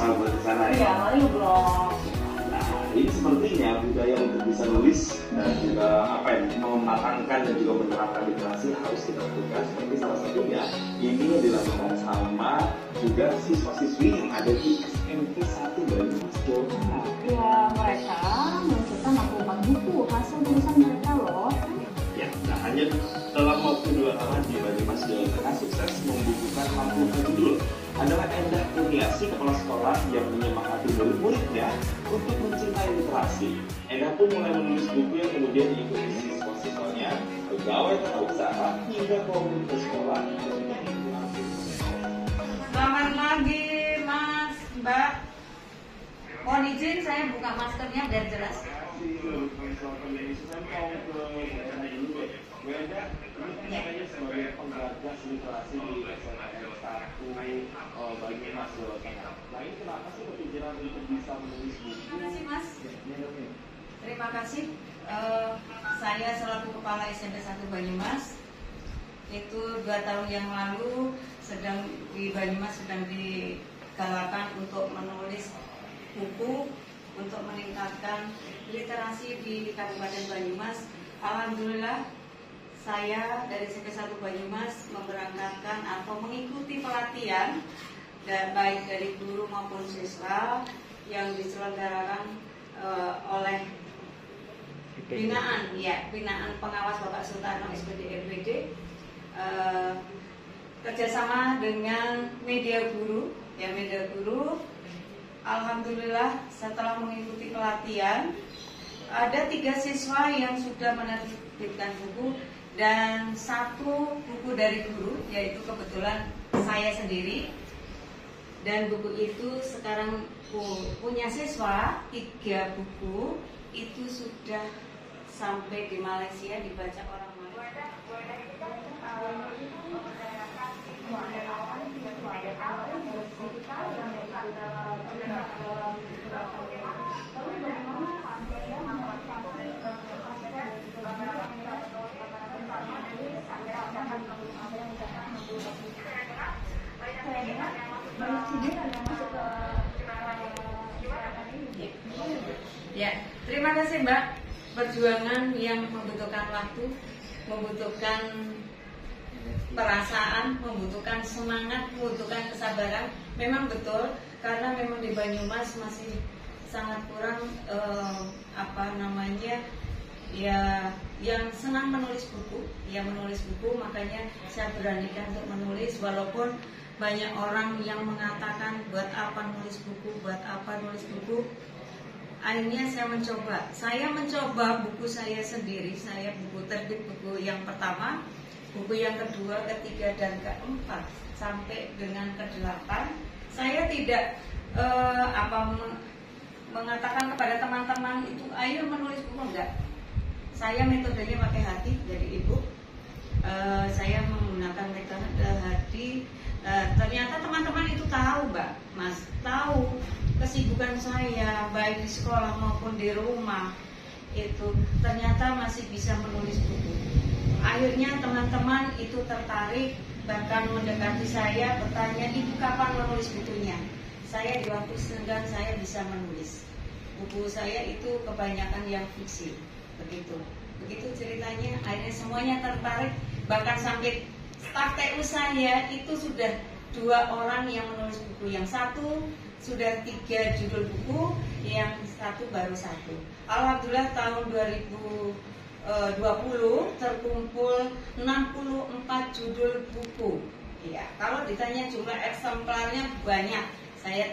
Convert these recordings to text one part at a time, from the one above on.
sama buat di sana ya. Iya, paling blog. Nah, ini sepertinya budaya untuk bisa nulis dan juga apa ya, mematangkan dan juga menerapkan literasi harus kita lakukan. Seperti salah satunya ini dilakukan sama juga siswa-siswi yang ada di SMP 1 Banyumas, Jawa Tengah. Ya, mereka meluncurkan 64 buku hasil tulisan mereka loh. Ya, nah hanya dalam waktu 2 tahun di Banyumas, Jawa Tengah sukses membukukan 60 judul. Adalah Endah Kurniasi, kepala sekolah yang menyemangati murid-muridnya untuk mencintai literasi. Endah pun mulai menulis buku yang kemudian diikuti siswa-siswanya, pegawai tata usaha, hingga komunitas sekolah. Selamat pagi, Mas, Mbak. Mohon izin saya buka maskernya biar jelas. Sebagai penggagas literasi di SNM 1 Banyumas, Jawa Tengah. Nah, ini kenapa sih kepikiran untuk bisa menulis buku? Terima kasih, Mas. Terima kasih. Saya selaku Kepala SMP 1 Banyumas, itu 2 tahun yang lalu sedang di Banyumas sedang digalakan untuk menulis buku untuk meningkatkan literasi di Kabupaten Banyumas. Alhamdulillah saya dari SMP 1 Banyumas memberangkatkan atau mengikuti pelatihan baik dari guru maupun siswa yang diselenggarakan oleh binaan pengawas Bapak Sutarno SPD RPD kerjasama dengan media guru. Alhamdulillah setelah mengikuti pelatihan ada 3 siswa yang sudah menerbitkan buku dan 1 buku dari guru, yaitu kebetulan saya sendiri. Dan buku itu sekarang punya siswa 3 buku itu sudah sampai di Malaysia dibaca orang Malaysia. Ya, terima kasih Mbak. Perjuangan yang membutuhkan waktu, membutuhkan perasaan, membutuhkan semangat, membutuhkan kesabaran. Memang betul, karena memang di Banyumas masih sangat kurang ya yang senang menulis buku. Makanya saya beranikan untuk menulis, walaupun banyak orang yang mengatakan buat apa nulis buku. Akhirnya saya mencoba buku saya sendiri. Saya terbit buku yang pertama, buku yang kedua, ketiga, dan keempat sampai dengan ke-8. Saya tidak mengatakan kepada teman-teman itu ayo menulis buku, enggak. Saya metodenya pakai hati dari ibu. Saya menggunakan metode hati. Ternyata teman-teman itu tahu, Mbak, Mas, tahu kesibukan saya baik di sekolah maupun di rumah itu ternyata masih bisa menulis buku. Akhirnya teman-teman itu tertarik, bahkan mendekati saya bertanya, ibu kapan menulis bukunya? Saya di waktu senggang saya bisa menulis. Buku saya itu kebanyakan yang fiksi, begitu ceritanya. Akhirnya semuanya tertarik, bahkan sampai staf TU saya itu sudah 2 orang yang menulis buku. Yang 1 sudah 3 judul buku, yang 1 baru 1. Alhamdulillah tahun 2020 terkumpul 64 judul buku. Ya, kalau ditanya jumlah eksemplarnya banyak, saya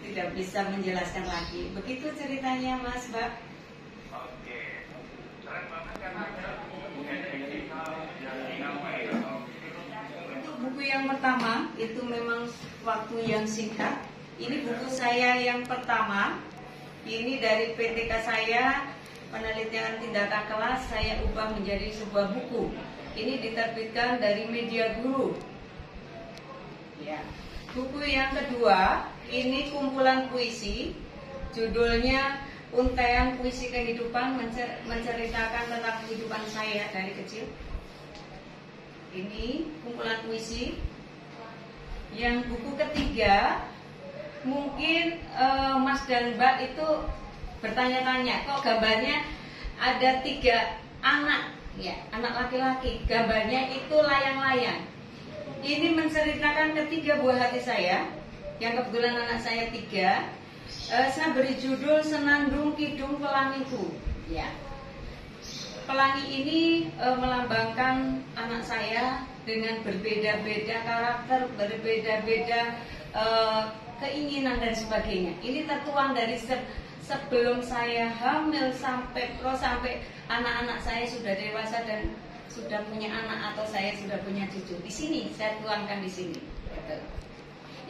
tidak bisa menjelaskan lagi. Begitu ceritanya, Mas, Mbak. Oke, keren banget kan? Untuk buku yang pertama itu memang waktu yang singkat. Ini buku saya yang pertama. Ini dari PTK saya, penelitian tindakan kelas, saya ubah menjadi sebuah buku. Ini diterbitkan dari media guru. Ya. Buku yang kedua, ini kumpulan puisi. Judulnya Untaian Puisi Kehidupan, menceritakan tentang kehidupan saya dari kecil. Ini kumpulan puisi. Yang buku ketiga Mungkin Mas dan Mbak itu bertanya-tanya, kok gambarnya ada 3 anak, ya, anak laki-laki. Gambarnya itu layang-layang. Ini menceritakan ketiga buah hati saya, yang kebetulan anak saya 3. Saya beri judul Senandung Kidung Pelangiku. Ya. Pelangi ini melambangkan anak saya dengan berbeda-beda karakter, berbeda-beda keinginan dan sebagainya. Ini tertuang dari sebelum saya hamil sampai anak-anak saya sudah dewasa dan sudah punya anak atau saya sudah punya cucu. Di sini saya tuangkan di sini. Gitu.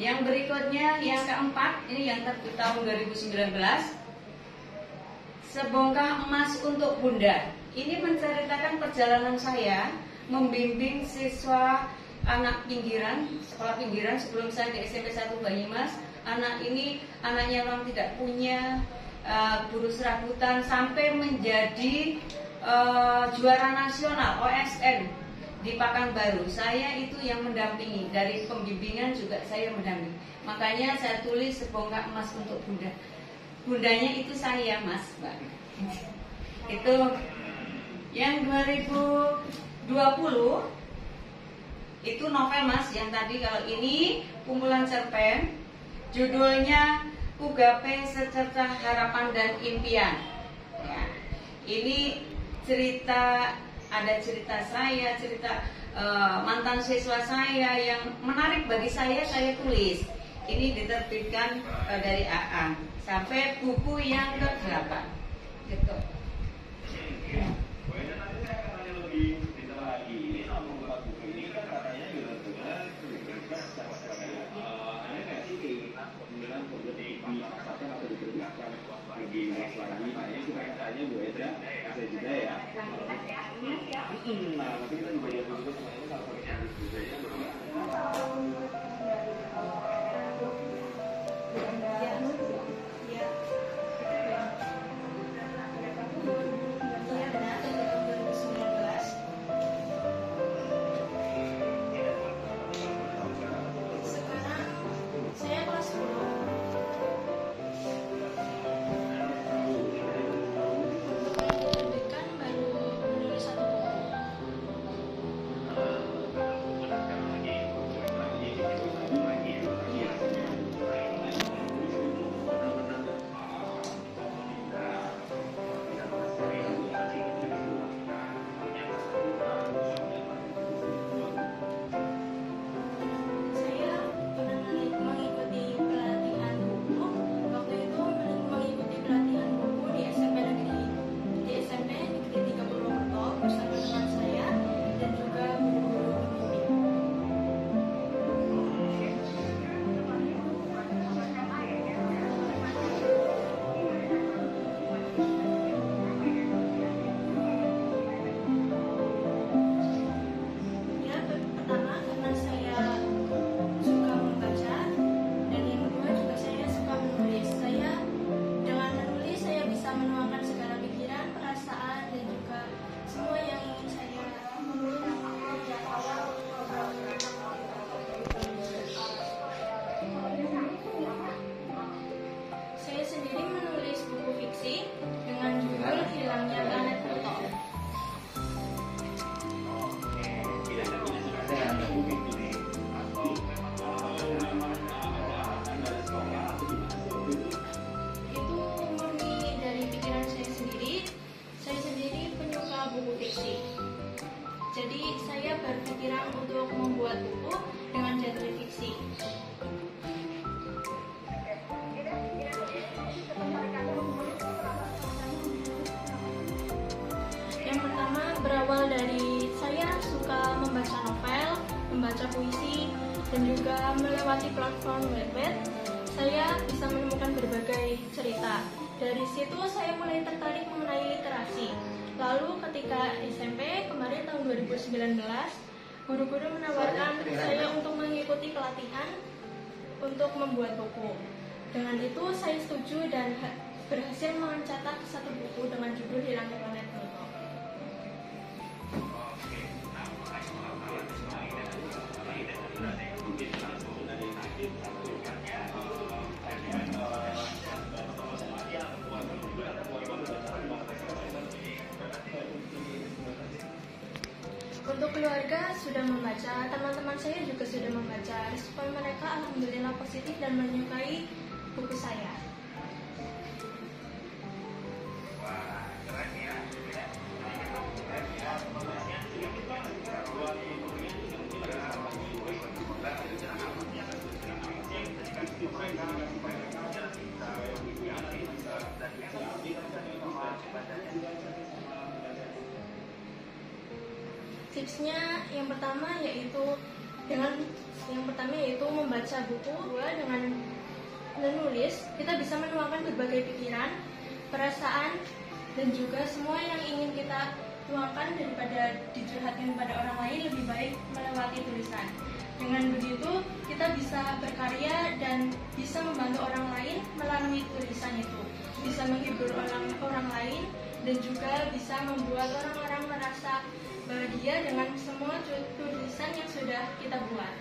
Yang berikutnya, yang keempat, ini yang terbit tahun 2019. Sebongkah emas untuk Bunda. Ini menceritakan perjalanan saya membimbing siswa anak pinggiran, sekolah pinggiran sebelum saya di SMP 1 Banyumas. Anak ini anaknya orang tidak punya, guru serabutan sampai menjadi juara nasional OSN di Pekanbaru. Saya itu yang mendampingi, dari pembimbingan juga saya mendampingi. Makanya saya tulis Sebongkah Emas untuk Bunda. Bundanya itu saya, Mas, Mbak. Itu yang 2020 itu novel, Mas, yang tadi. Kalau ini kumpulan cerpen, judulnya Kugape Secercah Harapan dan Impian. Ya. Ini cerita, ada cerita saya, cerita mantan siswa saya yang menarik bagi saya tulis. Ini diterbitkan dari AA sampai buku yang ke-8. Gitu. Nah, nanti kita juga lihat dulu sama ini kalau berawal dari saya suka membaca novel, membaca puisi, dan juga melewati platform Wattpad, saya bisa menemukan berbagai cerita. Dari situ saya mulai tertarik mengenai literasi. Lalu ketika SMP kemarin tahun 2019, guru-guru menawarkan saya untuk mengikuti pelatihan untuk membuat buku. Dengan itu saya setuju dan berhasil mencetak satu buku dengan judul Hilangnya Planet Pluto. saya juga sudah membaca. Respon mereka alhamdulillah positif dan menyukai buku saya. Tipsnya yang pertama yaitu membaca buku. Dua, dengan menulis kita bisa menuangkan berbagai pikiran, perasaan, dan juga semua yang ingin kita tuangkan daripada dicurhatkan pada orang lain, lebih baik melewati tulisan. Dengan begitu kita bisa berkarya dan bisa membantu orang lain melalui tulisan itu, bisa menghibur orang lain dan juga bisa membuat orang-orang merasa bahagia dengan semua tulisan yang sudah kita buat.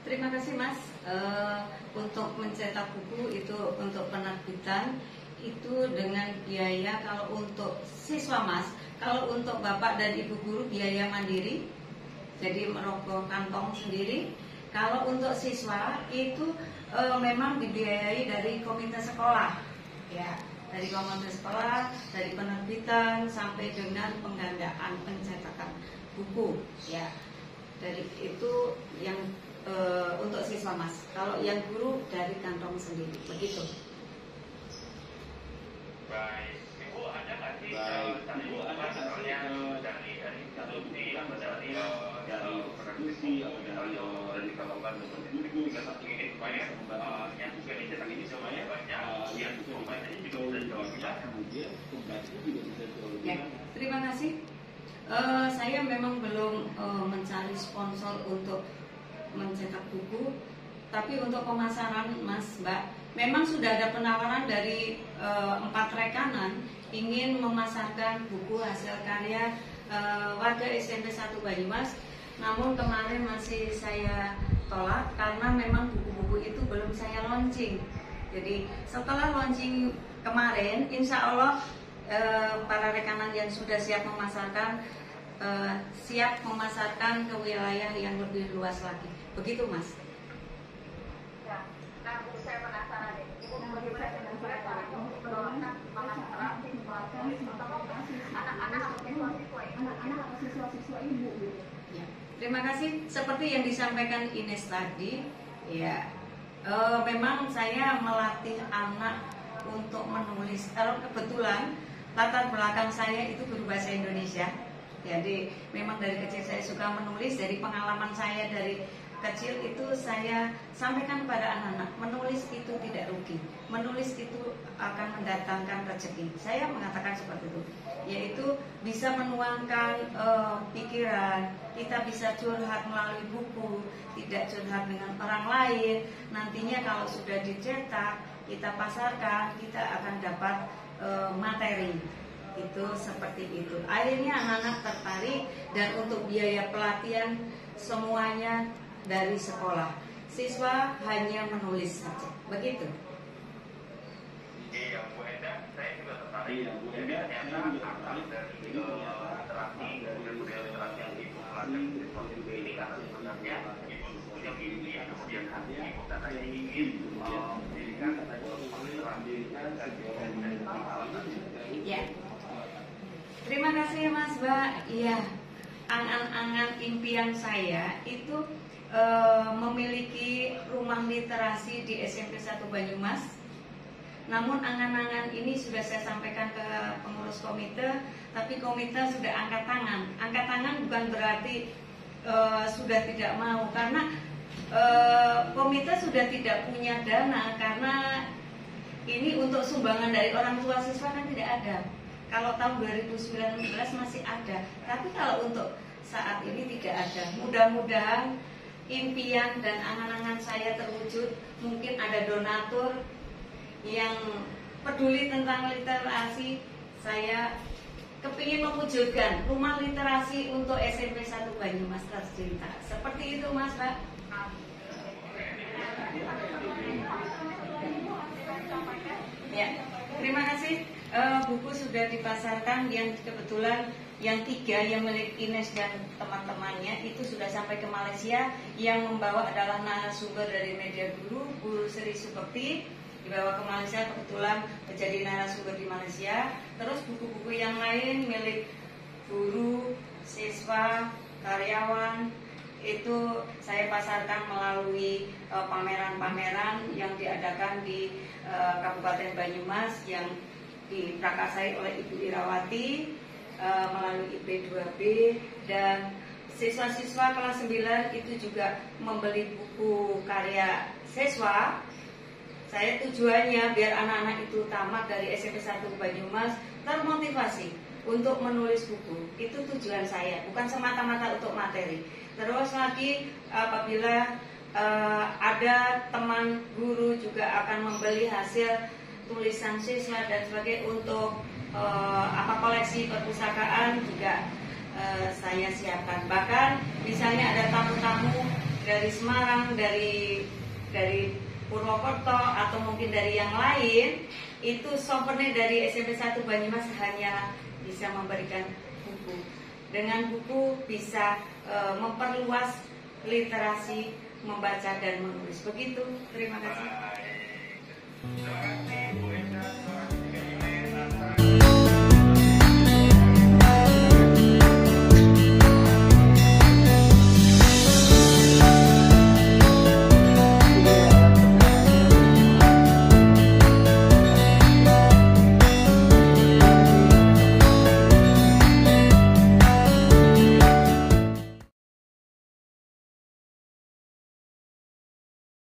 Terima kasih Mas. Untuk mencetak buku itu untuk penerbitan itu dengan biaya, kalau untuk siswa Mas, kalau untuk Bapak dan Ibu guru biaya mandiri, jadi merogoh kantong sendiri. Kalau untuk siswa itu memang dibiayai dari komite sekolah, ya, dari komite sekolah, dari penerbitan sampai dengan penggandaan pencetakan buku, ya. Dari itu yang untuk siswa Mas. Kalau yang guru dari kantong sendiri, begitu. Baik, Ibu ada nggak sih dari produksi atau dari produksi atau dari kalangan buku satu ini supaya yang buku ini cetak ini semuanya banyak, yang pembacanya juga bisa jauh lebih kemudian pembacanya juga bisa jauh lebih. Ya, terima kasih. Saya memang belum mencari sponsor untuk mencetak buku, tapi untuk pemasaran Mas Mbak, memang sudah ada penawaran dari 4 rekanan ingin memasarkan buku hasil karya warga SMP 1 Banyumas. Namun kemarin masih saya tolak karena memang buku-buku itu belum saya launching. Jadi setelah launching kemarin, insya Allah para rekanan yang sudah siap memasarkan ke wilayah yang lebih luas lagi. Begitu Mas. Ya, nah Bu, saya penasaran deh. Ibu bagaimana cara mendorongkan semangat anak-anak atau siswa-siswa Ibu gitu. Ya, terima kasih. Seperti yang disampaikan Ines tadi, ya, memang saya melatih anak untuk menulis. Kalau kebetulan latar belakang saya itu berbahasa Indonesia. Jadi memang dari kecil saya suka menulis. Dari pengalaman saya dari kecil itu saya sampaikan kepada anak-anak, menulis itu tidak rugi, menulis itu akan mendatangkan rezeki. Saya mengatakan seperti itu, yaitu bisa menuangkan pikiran, kita bisa curhat melalui buku, tidak curhat dengan orang lain. Nantinya kalau sudah dicetak, kita pasarkan, kita akan dapat materi. Itu seperti itu. Akhirnya anak-anak tertarik, dan untuk biaya pelatihan semuanya dari sekolah. Siswa hanya menulis saja. Begitu. Iya, Bu Enda, saya juga tertarik. Jadi ternyata akar dari literasi, dari budaya literasi yang Ibu pelajari di sekolah ini, karena sebenarnya Ibu punya mimpi yang kemudian Ibu katanya ingin mendirikan literasi dan Ya. Terima kasih Mas Mbak. Iya, angan-angan impian saya itu memiliki rumah literasi di SMP 1 Banyumas. Namun angan-angan ini sudah saya sampaikan ke pengurus komite, tapi komite sudah angkat tangan. Angkat tangan bukan berarti sudah tidak mau, karena komite sudah tidak punya dana, karena ini untuk sumbangan dari orang tua siswa kan tidak ada. Kalau tahun 2019 masih ada, tapi kalau untuk saat ini tidak ada. Mudah-mudahan impian dan angan-angan saya terwujud. Mungkin ada donatur yang peduli tentang literasi. Saya kepingin mewujudkan rumah literasi untuk SMP 1 Banyumas tercinta. Seperti itu Mas, Mbak. Ya, terima kasih. Buku sudah dipasarkan, yang kebetulan yang 3 yang milik Ines dan teman-temannya itu sudah sampai ke Malaysia. Yang membawa adalah narasumber dari Media Guru, Bu Sri Supekti, dibawa ke Malaysia, kebetulan menjadi narasumber di Malaysia. Terus buku-buku yang lain milik guru, siswa, karyawan itu saya pasarkan melalui pameran-pameran yang diadakan di Kabupaten Banyumas yang diprakasai oleh Ibu Irawati melalui IP2B, dan siswa-siswa kelas 9 itu juga membeli buku karya siswa. Saya tujuannya biar anak-anak itu tamat dari SMP 1 Banyumas termotivasi untuk menulis buku. Itu tujuan saya, bukan semata-mata untuk materi. Terus lagi apabila ada teman guru juga akan membeli hasil tulisan siswa dan sebagainya untuk koleksi perpustakaan juga saya siapkan. Bahkan misalnya ada tamu-tamu dari Semarang, dari Purwokerto atau mungkin dari yang lain, itu souvenir dari SMP 1 Banyumas hanya bisa memberikan buku. Dengan buku bisa memperluas literasi membaca dan menulis. Begitu. Terima kasih.